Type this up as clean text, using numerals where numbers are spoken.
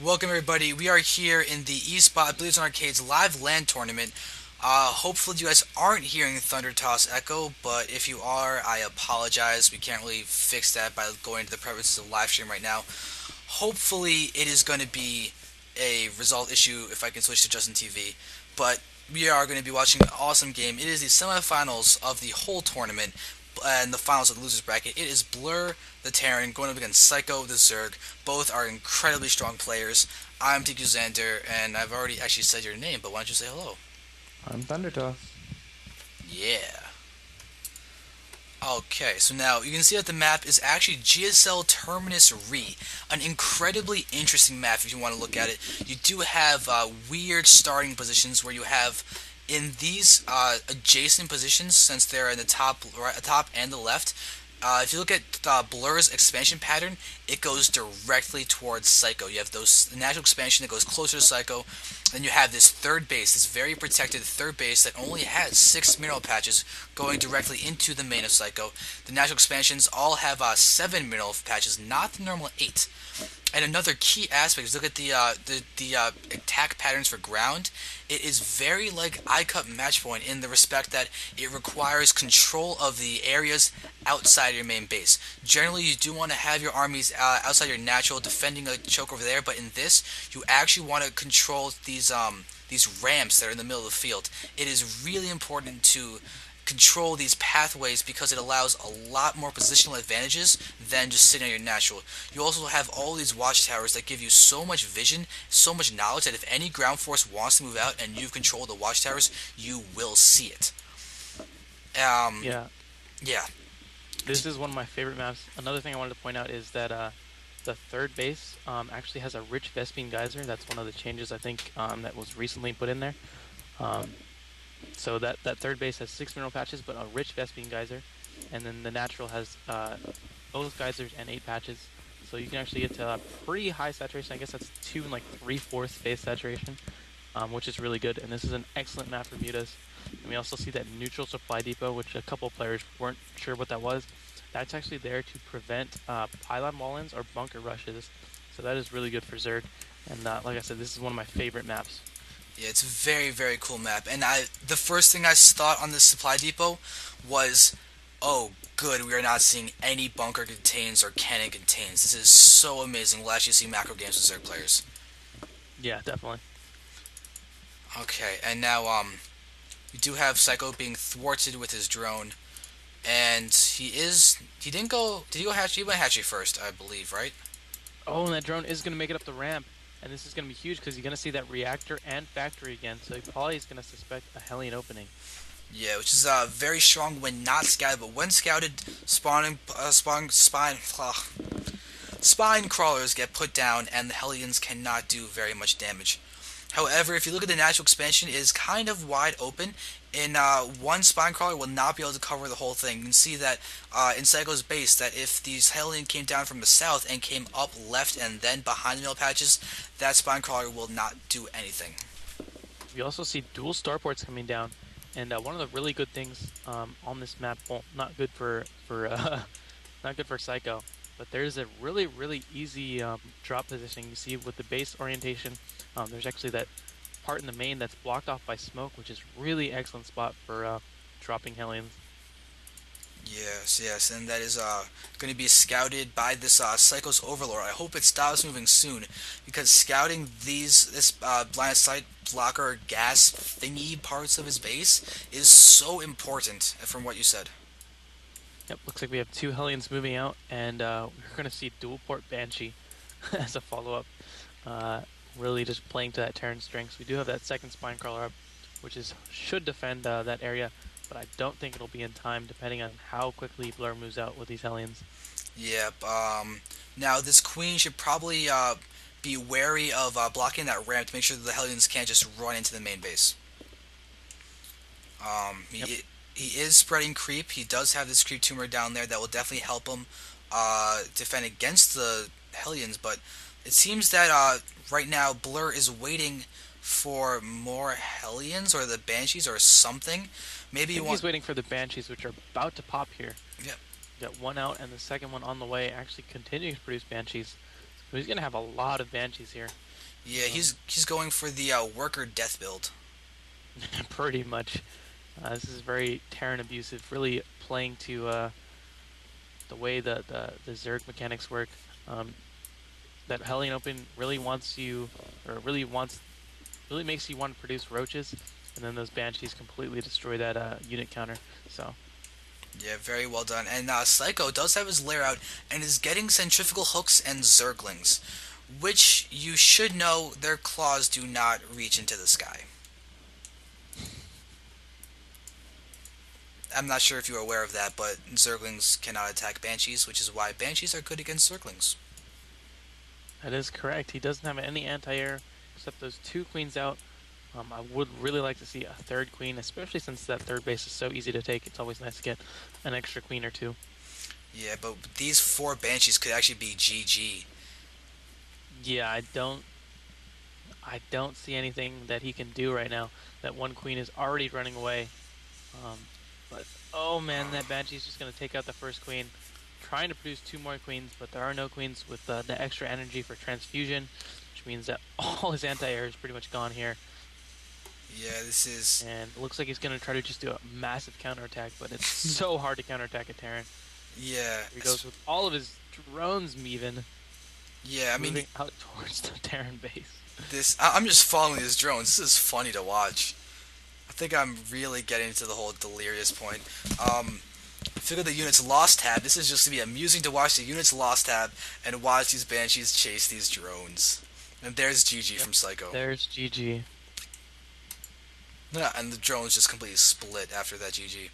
Welcome everybody. We are here in the eSpot Billiards and Arcades live LAN tournament. Hopefully you guys aren't hearing Thunder Toss echo, but if you are, I apologize. We can't really fix that by going to the preferences of live stream right now. Hopefully it is going to be a result issue if I can switch to Justin TV. But we are going to be watching an awesome game. It is the semifinals of the whole tournament and the finals of the losers bracket. It is Blur, the Terran, going up against Saikou, the Zerg. Both are incredibly strong players. I'm tQzander, and I've already actually said your name, but why don't you say hello? I'm Thunder Toss. Yeah. Okay, so now you can see that the map is actually GSL Terminus Re, an incredibly interesting map if you want to look at it. You do have weird starting positions where you have in these adjacent positions, since they're in the top and the left. If you look at Blur's expansion pattern, it goes directly towards Saikou. You have the natural expansion that goes closer to Saikou. Then you have this third base, this very protected third base that only has 6 mineral patches going directly into the main of Saikou. The natural expansions all have 7 mineral patches, not the normal 8. And another key aspect is look at the attack patterns for ground. It is very like iCup Matchpoint in the respect that it requires control of the areas outside your main base. Generally, you do want to have your armies outside your natural, defending a choke over there. But in this, you actually want to control these ramps that are in the middle of the field. It is really important to control these pathways because it allows a lot more positional advantages than just sitting on your natural. You also have all these watchtowers that give you so much vision, so much knowledge that if any ground force wants to move out and you control the watchtowers, you will see it. Um, Yeah, yeah, this is one of my favorite maps. Another thing I wanted to point out is that the third base actually has a rich Vespine geyser. That's one of the changes I think that was recently put in there. Um, so that third base has 6 mineral patches, but a rich Vespine geyser, and then the natural has both geysers and 8 patches. So you can actually get to a pretty high saturation. I guess that's 2 and like 3/4 base saturation, which is really good. And this is an excellent map for mutas. And we also see that neutral supply depot, which a couple players weren't sure what that was. That's actually there to prevent pylon wall-ins or bunker rushes. So that is really good for Zerg. And like I said, this is one of my favorite maps. yeah, it's a very very cool map. And the first thing I thought on this supply depot was, oh, good, we are not seeing any bunker contains or cannon contains. This is so amazing. We'll actually see macro games with Zerg players. Yeah, definitely. Okay, and now we do have Saikou being thwarted with his drone, and he didn't go. Did he go hatchery? He went hatchery first, I believe, right? Oh, and that drone is going to make it up the ramp. And this is going to be huge because you're going to see that reactor and factory again. So he probably is going to suspect a Hellion opening. Yeah, which is very strong when not scouted, but when scouted, spine crawlers get put down, and the Hellions cannot do very much damage. However, if you look at the natural expansion, it is kind of wide open, and one spine crawler will not be able to cover the whole thing. You can see that in Saikou's base, that if these Hellion came down from the south and came up left and then behind the middle patches, that spine crawler will not do anything. We also see dual starports coming down. And one of the really good things on this map, well, not good for not good for Saikou, but there's a really easy drop positioning. You see with the base orientation, there's actually that part in the main that's blocked off by smoke, which is really excellent spot for dropping Hellions. Yes, yes, and that is going to be scouted by this Psycho's Overlord. I hope it stops moving soon, because scouting this blind sight blocker gas thingy parts of his base is so important, from what you said. Yep, looks like we have 2 Hellions moving out, and we're going to see dual port Banshee as a follow-up. Uh, really just playing to that Terran strengths. We do have that second spine crawler up, which is should defend that area, but I don't think it'll be in time depending on how quickly Blur moves out with these Hellions. Yep. Now this queen should probably be wary of blocking that ramp to make sure that the Hellions can't just run into the main base. Um, Yep. he, he is spreading creep. He does have this creep tumor down there that will definitely help him defend against the Hellions, but it seems that right now Blur is waiting for more Hellions or the Banshees or something. Maybe I you think want. he's waiting for the Banshees, which are about to pop here. Yeah, Got one out and the second one on the way, actually continuing to produce Banshees. He's gonna have a lot of banshees here. Yeah, Um, he's going for the worker death build. Pretty much. This is very Terran abusive, really playing to the way the Zerg mechanics work. Um, that Hellion Open really wants you, or really makes you want to produce roaches, and then those banshees completely destroy that unit counter. So Yeah, very well done. And Saikou does have his lair out and is getting centrifugal hooks and zerglings, which you should know their claws do not reach into the sky. I'm not sure if you're aware of that, but zerglings cannot attack banshees, which is why banshees are good against zerglings. that is correct. He doesn't have any anti-air except those two queens out. I would really like to see a third queen, especially since that third base is so easy to take. It's always nice to get an extra queen or two. Yeah, but these four banshees could actually be GG. Yeah, I don't see anything that he can do right now. That one queen is already running away. But oh man, that Banshee's just gonna take out the first queen. Trying to produce two more queens, but there are no queens with the extra energy for transfusion, which means that all his anti-air is pretty much gone here. Yeah, this is. And it looks like he's gonna try to just do a massive counterattack, but it's so hard to counterattack a Terran. Yeah, He goes with all of his drones even yeah. I mean, moving out towards the Terran base. I'm just following these drones. This is funny to watch. I think I'm really getting to the whole delirious point. Figure the unit's lost tab. This is just to be amusing to watch the unit's lost tab and watch these banshees chase these drones. And there's GG Yep. from Saikou. There's GG. Yeah, and the drones just completely split after that GG.